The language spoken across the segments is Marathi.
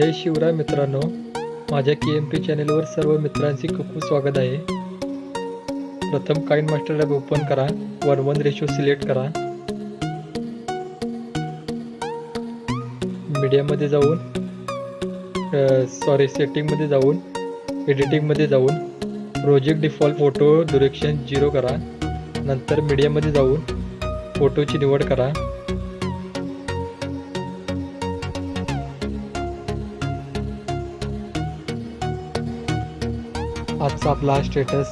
जय शिवराय मित्रांनो, माझ्या KMP चॅनेलवर सर्व मित्रांचे खूप खूप स्वागत आहे। प्रथम काइन मास्टर लॅब ओपन करा, 1:1 रेशो सिलेक्ट करा, मीडिया मध्ये जाऊन सेटिंग मध्ये जाऊन एडिटिंग मध्ये जाऊन प्रोजेक्ट डिफॉल्ट फोटो ड्युरेशन 0 करा। नंतर मीडिया मध्ये जाऊन फोटोची निवड करा। आजचा आपला स्टेटस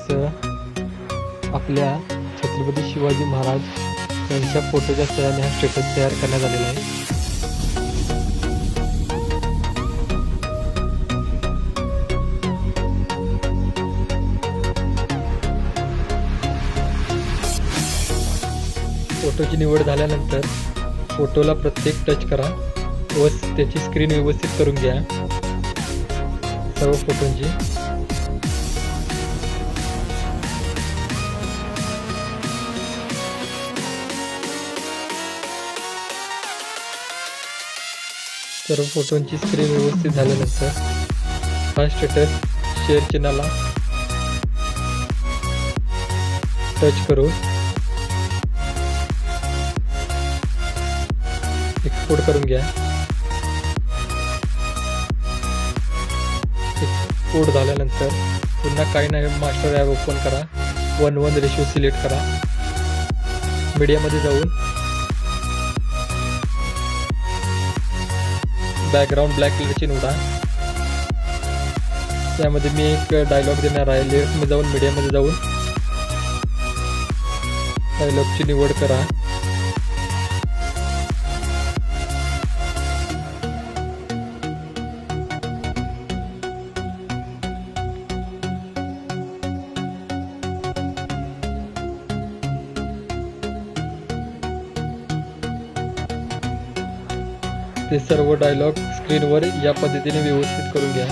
आपल्या छत्रपती शिवाजी महाराज यांच्या फोटोच्या सहाय्याने हा स्टेटस तयार करण्यात आलेला आहे। फोटोची निवड झाल्यानंतर फोटोला प्रत्येक टच करा व त्याची स्क्रीन व्यवस्थित करून घ्या सर्व फोटोंची। सर्व फोटोंची स्क्रीन व्यवस्थित झाल्यानंतर हा स्टेटस शेअर चिन्हाला टच करू एक्सपोर्ट करून घ्या। एक्सपोर्ट झाल्यानंतर पुन्हा काइन मास्टर ॲप ओपन करा, 1:1 रेशो सिलेक्ट करा, मीडिया मध्ये जाऊन बॅकग्राउंड ब्लॅक कलरची निवडा। त्यामध्ये मी एक डायलॉग देणार आहे। लेअर्स मध्ये जाऊन मीडिया मध्ये जाऊन डायलॉगची निवड करा। ते सर्व डायलॉग स्क्रीनवर या पद्धतीने व्यवस्थित करून घ्या।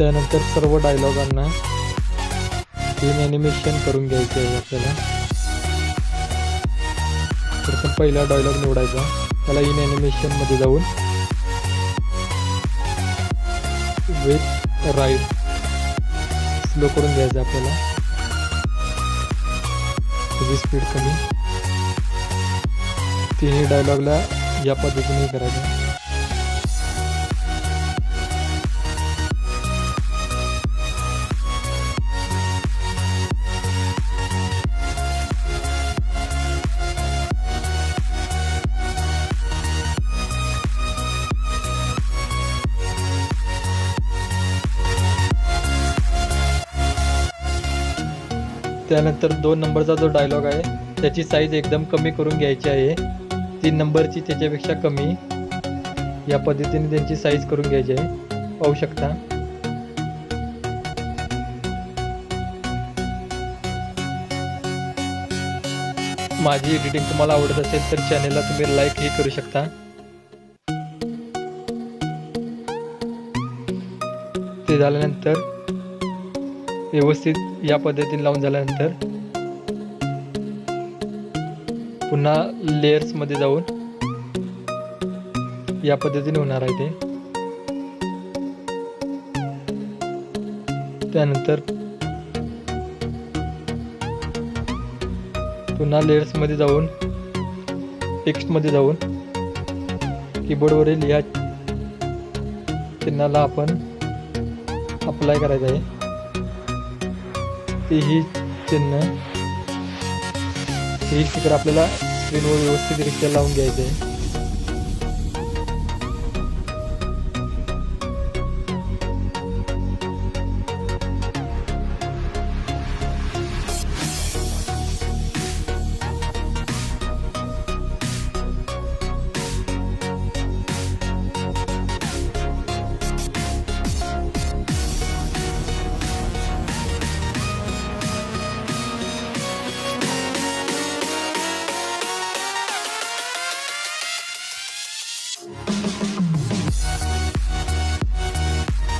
त्यानंतर सर्व डायलॉगांना इन ॲनिमेशन करून घ्यायचे आहे आपल्याला। प्रथम पहिला डायलॉग निवडायचा, त्याला इन ॲनिमेशन मध्ये जाऊन विथ राईट स्लो करून घ्यायचं आपल्याला, त्याची स्पीड कमी। तिन्ही डायलॉगला या पद्धतीने करायचं। त्यानंतर 2 नंबरचा जो डायलॉग आहे त्याची साईज एकदम कमी करून घ्यायची आहे। 3 नंबरची त्याच्यापेक्षा कमी, या पद्धतीने त्यांची साईज करून घ्यायची आहे, पाहू शकता। माझी एडिटिंग तुम्हाला आवडत असेल तर चॅनेलला तुम्ही लाईक ही करू शकता। ते झाल्यानंतर व्यवस्थित या पद्धतीने लावून झाल्यानंतर पुन्हा लेयर्स मध्ये जाऊन या पद्धतीने होणार आहे ते। त्यानंतर पुन्हा लेयर्स मध्ये जाऊन टेक्स्ट मध्ये जाऊन कीबोर्डवरील या चिन्हाला आपण अप्लाय करायचं आहे। तेही चिन्ह ही स्टिकर आपल्याला स्क्रीनवर व्यवस्थितरित्या लावून घ्यायचं आहे.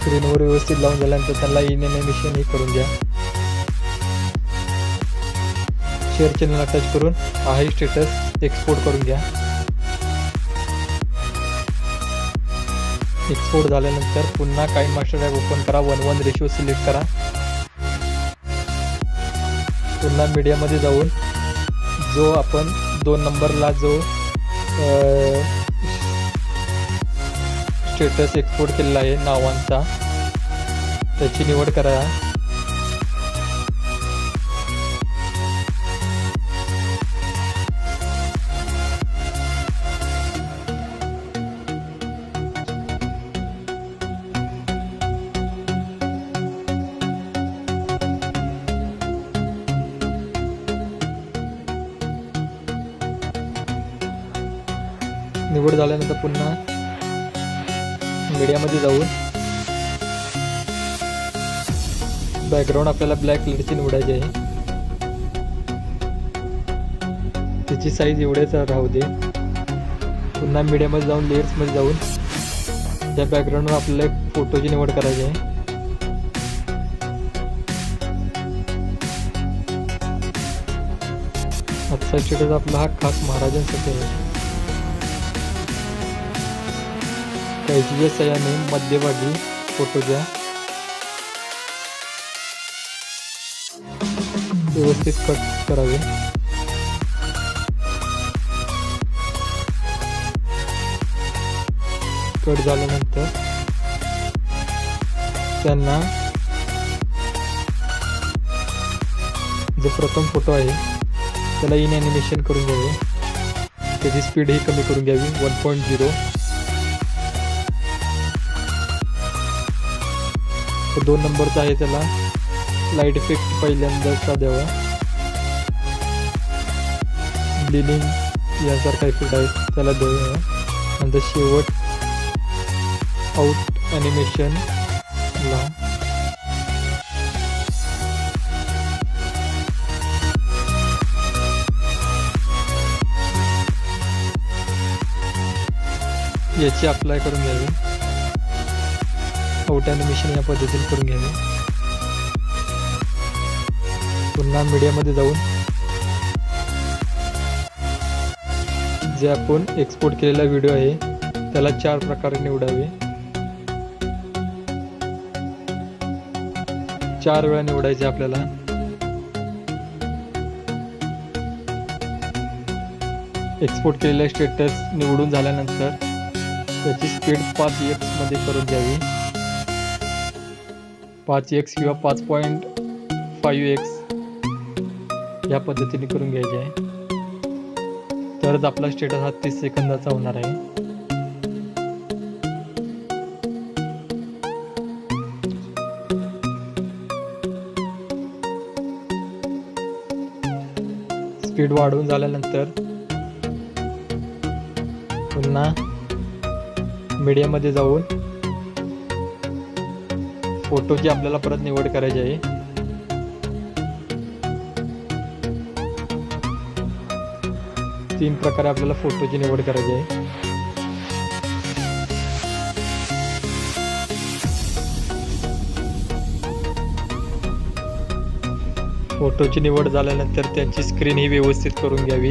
स्क्रीनवर व्यवस्थित लावून झाल्यानंतर त्याला इन ॲनिमेशन हे करून घ्या. शेअर चॅनलला टच करून हा स्टेटस एक्सपोर्ट करून घ्या. एक्सपोर्ट झाल्यानंतर पुन्हा काइन मास्टर ॲप ओपन करा. 1:1 रेशो सिलेक्ट करा. पुन्हा मीडियामध्ये जाऊन जो आपण 2 नंबरला जो स्टेटस एक्सपोर्ट केलेला आहे नावांचा, त्याची निवड करा. निवड झाल्यानंतर पुन्हा मीडियामध्ये जाऊन बॅकग्राऊंड आपल्याला ब्लॅक कलरची निवडायची आहे. त्याची साईज एवढेच राहू दे. पुन्हा मीडियामध्ये जाऊन लेयर्समध्ये जाऊन त्या बॅकग्राऊंडवर आपल्याला एक फोटोची निवड करायची आहे. आजचा स्टेटस आपला हा खास महाराजांसाठी आहे. कैचीच्या सहाय्याने मध्यभागी फोटो द्या. व्यवस्थित कट करावे. कट झाल्यानंतर त्यांना जो प्रथम फोटो आहे त्याला इन ॲनिमेशन करून घ्यावे. त्याची स्पीड ही कमी करून घ्यावी 1.0. 2 नंबरचा आहे त्याला लाईट इफेक्ट पहिल्यांदाचा द्यावा. ब्लिनिंग यासारखा इफेक्ट आहे त्याला द्यावा. नंतर शेवट आउट ॲनिमेशन ला याची अप्लाय करून घ्यावी. आउट ॲनिमेशन या पद्धतीने करून घ्यावे. पुन्हा मीडियामध्ये जाऊन जे आपण एक्सपोर्ट केलेला व्हिडिओ आहे त्याला 4 प्रकारे निवडावे. 4 वेळा निवडायचे आपल्याला. एक्सपोर्ट केलेला स्टेटस निवडून झाल्यानंतर त्याची स्पीड 5x मध्ये करून घ्यावी. 5x किंवा 5.5x या पद्धतीने करून घ्यायचे आहे. तरच आपला स्टेटस हा 30 सेकंदाचा होणार आहे. स्पीड वाढवून झाल्यानंतर पुन्हा मीडियामध्ये जाऊन फोटोची आपल्याला परत निवड करायची आहे. तीन प्रकारे आपल्याला फोटोची निवड करायची आहे. फोटोची निवड झाल्यानंतर त्यांची स्क्रीन ही व्यवस्थित करून घ्यावी.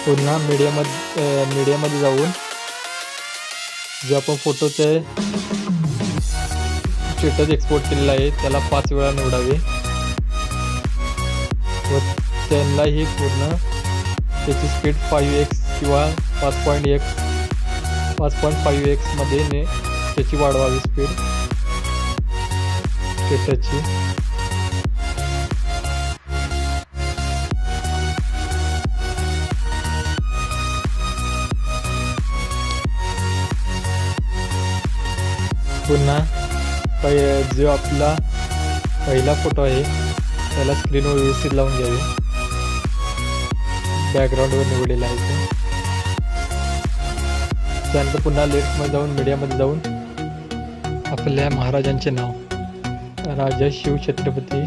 पुन्हा मीडियामध्ये जाऊन जे आपण फोटोचे स्टेटस एक्सपोर्ट केलेला आहे त्याला 5 वेळा निवडावे. त्यांनाही पूर्ण त्याची स्पीड 5x किंवा 5.5x मध्ये त्याची वाढवावी स्पीड स्टेटसची. पुन्हा जो आपला पहिला फोटो आहे त्याला स्क्रीनवर व्यवस्थित लावून घ्यावे. बॅकग्राऊंडवर निवडलेला आहे ते. त्यानंतर पुन्हा लेफ्टमध्ये जाऊन मीडियामध्ये जाऊन आपल्या महाराजांचे नाव राजा शिवछत्रपती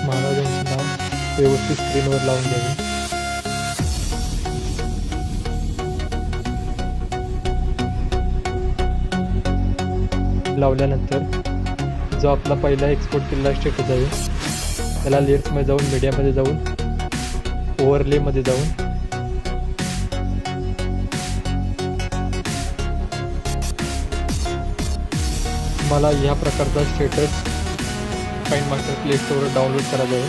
महाराजांचे नाव व्यवस्थित स्क्रीनवर लावून घ्यावे. लावल्यानंतर जो आपला पहिला एक्सपोर्ट केलेला स्टेटस आहे त्याला लेयर्समध्ये जाऊन मीडियामध्ये जाऊन ओव्हरलेमध्ये जाऊन मला ह्या प्रकारचा स्टेटस काइनमास्टर प्ले स्टोअरवर डाउनलोड करायचा आहे.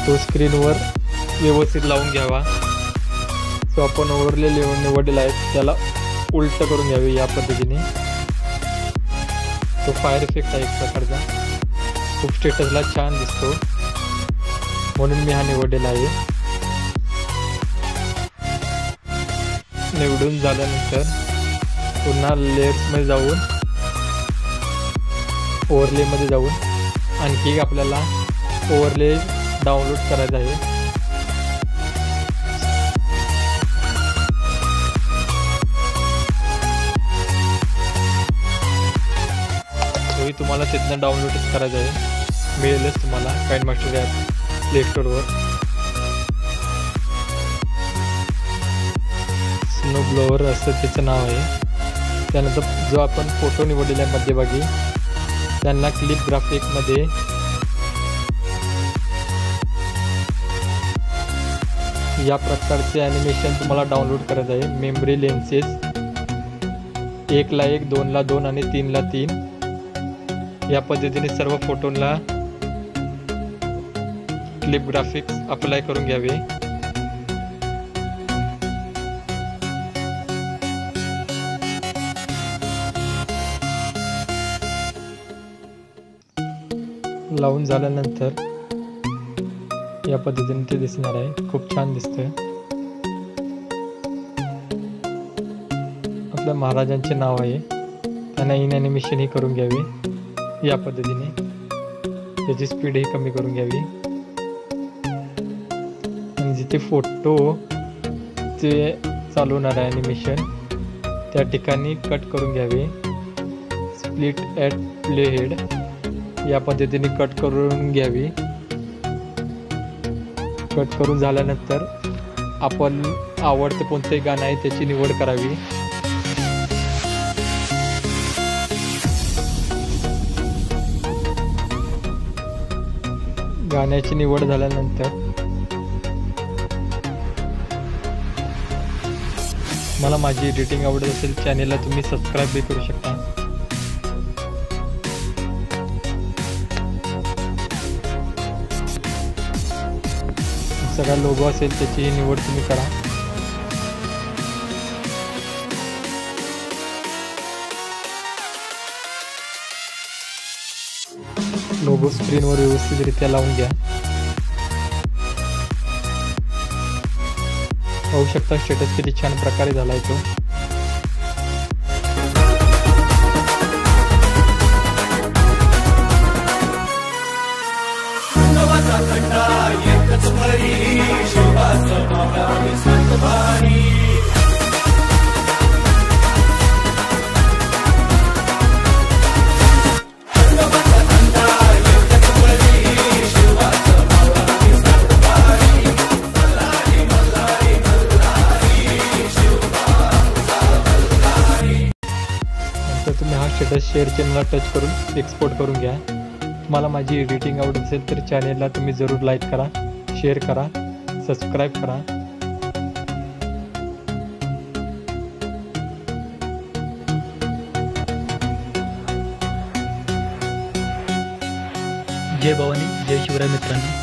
तो स्क्रीनवर व्यवस्थित लावून घ्यावा. जो आपण ओव्हरले निवडलेला आहे त्याला उलट करून घ्यावे या पद्धतीने. तो फायर इफेक्ट आहे एक प्रकारचा, खूप स्टेटसला छान दिसतो म्हणून मी हा निवडलेला आहे. निवडून झाल्यानंतर पुन्हा लेयर्समध्ये जाऊन ओव्हरलेमध्ये जाऊन आणखी आपल्याला ओव्हरले डाउनलोड करायचा आहे. तोही तुम्हाला तिथनं डाउनलोडच करायचं आहे, मिळेलच तुम्हाला काइनमास्टर ॲप प्ले स्टोअरवर. स्नो ब्लोअर असं त्याचं नाव आहे. त्यानंतर जो आपण फोटो निवडलेला आहे मध्यभागी त्यांना क्लिप ग्राफिकमध्ये या प्रकारचे ॲनिमेशन तुम्हाला डाउनलोड करायचं आहे. मेमरी लेन्सेस 1:1, 2:2 आणि 3:3 या पद्धतीने सर्व फोटोंना क्लिप ग्राफिक्स अप्लाय करून घ्यावे. लावून झाल्यानंतर या पद्धतीने ते दिसणार आहे. खूप छान दिसतंय. आपल्या महाराजांचे नाव आहे, त्यांना इन ॲनिमेशन ही करून घ्यावे या पद्धतीने. त्याची स्पीड ही कमी करून घ्यावी आणि जिथे फोटो ते चालवणार आहे ॲनिमेशन त्या ठिकाणी कट करून घ्यावे. स्प्लिट ॲट प्ले हेड या पद्धतीने कट करून घ्यावी. कट करून झाल्यानंतर आपण आवडते कोणतेही गाणं आहे त्याची निवड करावी. गाण्याची निवड झाल्यानंतर मला माझी एडिटिंग आवडत असेल चॅनेलला तुम्ही सबस्क्राईब बी करू शकता. सगळा लोगो असेल त्याची निवड तुम्ही करा. लोगो स्क्रीनवर व्यवस्थितरित्या लावून घ्या. पाहू शकता स्टेटस किती छान प्रकारे झालाय तो. तुम्ही हा स्टेटस शेअर चॅनलला टच करून एक्सपोर्ट करून घ्या. तुम्हाला माझी एडिटिंग आवडत असेल तर चॅनेलला तुम्ही जरूर लाईक करा, शेअर करा, सबस्क्राईब करा. जय भवानी, जय शिवराय मित्रांनो.